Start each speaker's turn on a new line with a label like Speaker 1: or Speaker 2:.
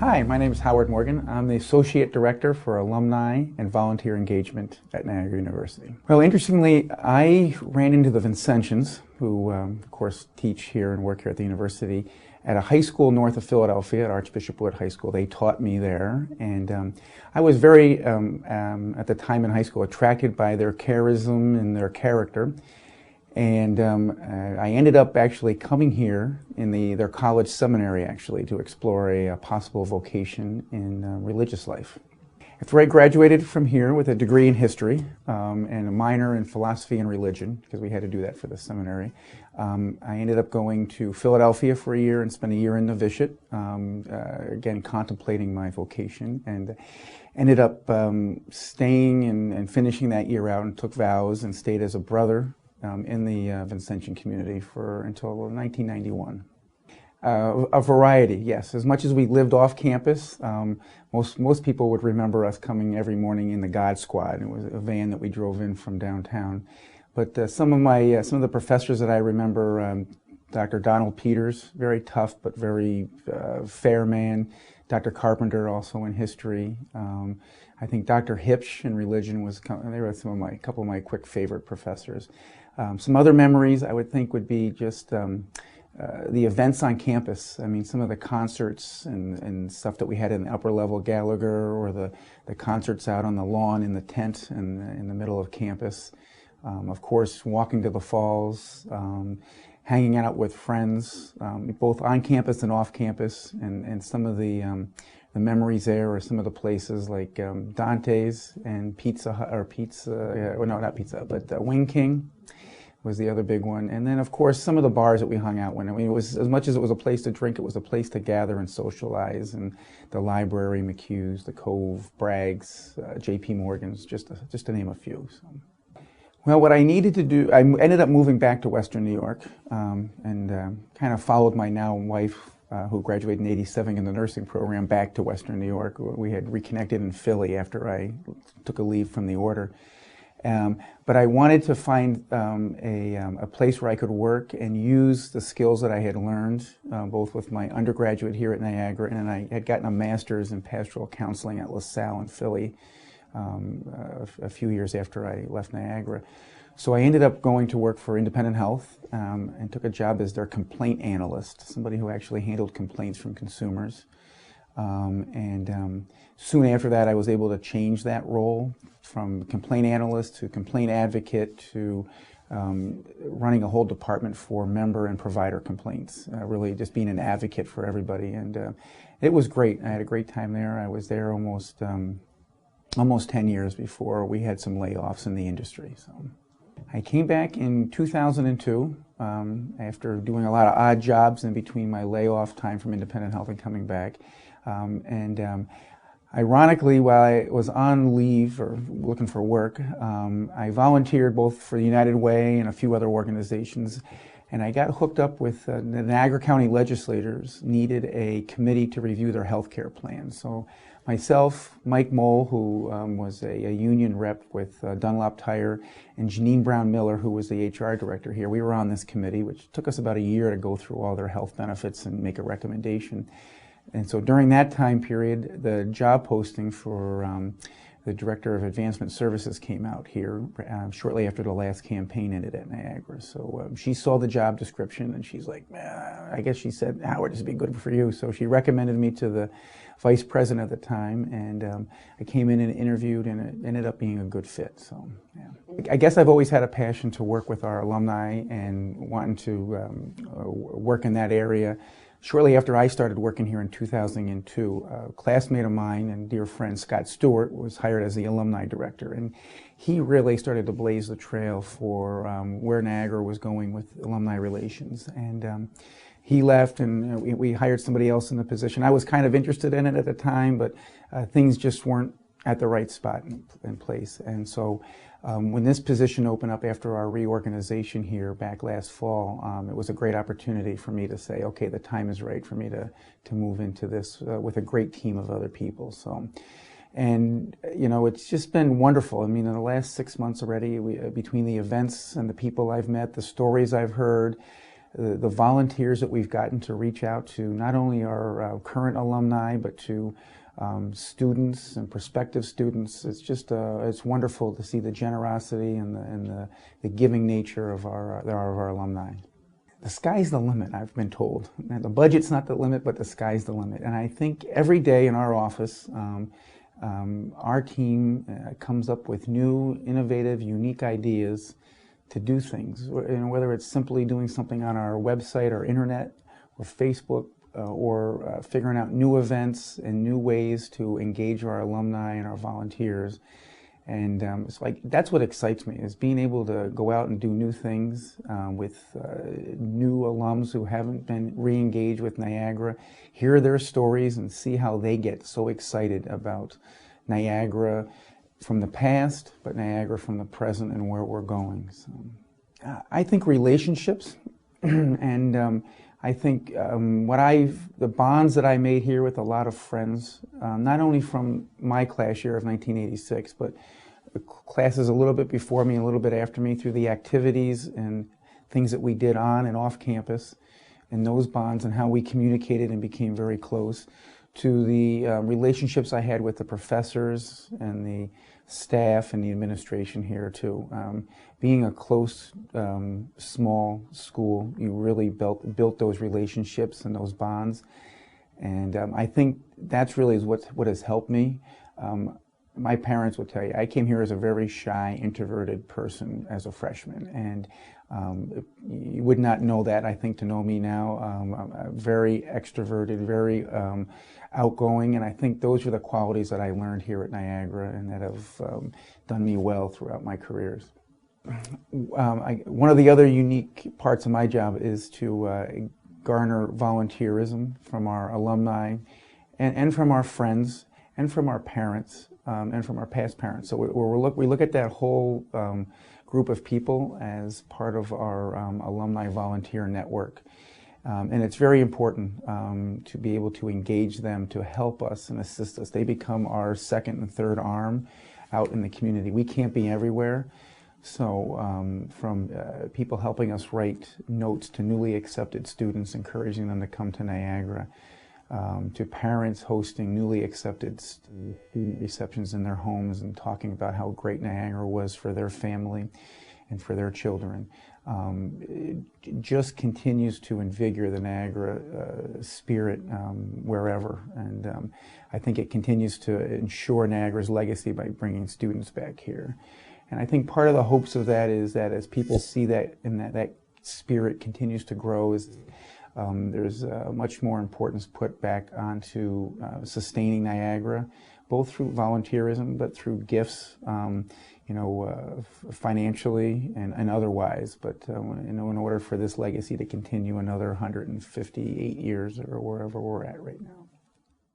Speaker 1: Hi, my name is Howard Morgan. I'm the Associate Director for Alumni and Volunteer Engagement at Niagara University. Well, interestingly, I ran into the Vincentians, who of course teach here and work here at the university, at a high school north of Philadelphia, at Archbishop Wood High School. They taught me there, and I was very, at the time in high school, attracted by their charism and their character. And I ended up actually coming here in their college seminary, actually, to explore a possible vocation in religious life. After I graduated from here with a degree in history and a minor in philosophy and religion, because we had to do that for the seminary, I ended up going to Philadelphia for a year and spent a year in novitiate, again contemplating my vocation, and ended up staying and finishing that year out, and took vows and stayed as a brother in the Vincentian community until 1991. A variety, yes. As much as we lived off campus, most people would remember us coming every morning in the God Squad. It was a van that we drove in from downtown. But some of the professors that I remember, Dr. Donald Peters, very tough but very fair man. Dr. Carpenter, also in history. I think Dr. Hipsch in religion they were a couple of my quick favorite professors. Some other memories I would think would be just the events on campus. I mean, some of the concerts and stuff that we had in the upper level Gallagher, or the concerts out on the lawn in the tent in the middle of campus. Of course, walking to the falls, hanging out with friends, both on campus and off campus, and some of the memories there are some of the places like Dante's and Wing King was the other big one. And then, of course, some of the bars that we hung out in. I mean, it was, as much as it was a place to drink, it was a place to gather and socialize. And the library, McHugh's, the Cove, Bragg's, J.P. Morgan's, just to name a few. So. Well, what I needed to do, I ended up moving back to Western New York and kind of followed my now wife, who graduated in '87 in the nursing program, back to Western New York. We had reconnected in Philly after I took a leave from the order. But I wanted to find a place where I could work and use the skills that I had learned, both with my undergraduate here at Niagara, and I had gotten a master's in pastoral counseling at LaSalle in Philly a few years after I left Niagara. So I ended up going to work for Independent Health and took a job as their complaint analyst, somebody who actually handled complaints from consumers. Soon after that, I was able to change that role from complaint analyst to complaint advocate to running a whole department for member and provider complaints, really just being an advocate for everybody. And it was great. I had a great time there. I was there almost 10 years before we had some layoffs in the industry. So I came back in 2002 after doing a lot of odd jobs in between my layoff time from Independent Health and coming back. Ironically, while I was on leave or looking for work, I volunteered both for the United Way and a few other organizations, and I got hooked up with the Niagara County legislators needed a committee to review their health care plans. So myself, Mike Mole, who was a union rep with Dunlop Tire, and Janine Brown Miller, who was the HR director here, we were on this committee, which took us about a year to go through all their health benefits and make a recommendation. And so during that time period, the job posting for the Director of Advancement Services came out here shortly after the last campaign ended at Niagara. So she saw the job description and she's like, I guess she said, Howard, this would be good for you. So she recommended me to the vice president at the time, and I came in and interviewed, and it ended up being a good fit. So yeah. I guess I've always had a passion to work with our alumni and wanting to work in that area. Shortly after I started working here in 2002, a classmate of mine and dear friend, Scott Stewart, was hired as the alumni director, and he really started to blaze the trail for where Niagara was going with alumni relations. And he left, and we hired somebody else in the position. I was kind of interested in it at the time, but things just weren't at the right spot in place. And so when this position opened up after our reorganization here back last fall, it was a great opportunity for me to say, okay, the time is right for me to move into this with a great team of other people. So, and you know, it's just been wonderful. I mean, in the last 6 months already, between the events and the people I've met, the stories I've heard, the volunteers that we've gotten to reach out to not only our current alumni, but to students and prospective students. It's just it's wonderful to see the generosity and the giving nature of our alumni. The sky's the limit, I've been told. Now, the budget's not the limit, but the sky's the limit. And I think every day in our office, our team comes up with new, innovative, unique ideas to do things. Whether it's simply doing something on our website or internet or Facebook, or figuring out new events and new ways to engage our alumni and our volunteers. And it's like, that's what excites me, is being able to go out and do new things with new alums who haven't been re-engaged with Niagara, hear their stories and see how they get so excited about Niagara from the past, but Niagara from the present and where we're going. So, I think relationships and I think the bonds that I made here with a lot of friends, not only from my class year of 1986, but classes a little bit before me, a little bit after me, through the activities and things that we did on and off campus, and those bonds and how we communicated and became very close, to the relationships I had with the professors and the staff and the administration here too. Being a close, small school, you really built those relationships and those bonds, and I think that's really what has helped me. My parents would tell you, I came here as a very shy, introverted person as a freshman, and you would not know that, I think, to know me now. I'm very extroverted, very outgoing, and I think those are the qualities that I learned here at Niagara and that have done me well throughout my careers. One of the other unique parts of my job is to garner volunteerism from our alumni and from our friends and from our parents and from our past parents. So we look at that whole group of people as part of our alumni volunteer network. And it's very important to be able to engage them, to help us and assist us. They become our second and third arm out in the community. We can't be everywhere. So from people helping us write notes to newly accepted students, encouraging them to come to Niagara, to parents hosting newly accepted student receptions in their homes and talking about how great Niagara was for their family and for their children. It just continues to invigorate the Niagara spirit wherever, and I think it continues to ensure Niagara's legacy by bringing students back here. And I think part of the hopes of that is that as people see that and that spirit continues to grow, is there's much more importance put back onto sustaining Niagara, both through volunteerism, but through gifts, financially and otherwise. But in order for this legacy to continue another 158 years or wherever we're at right now.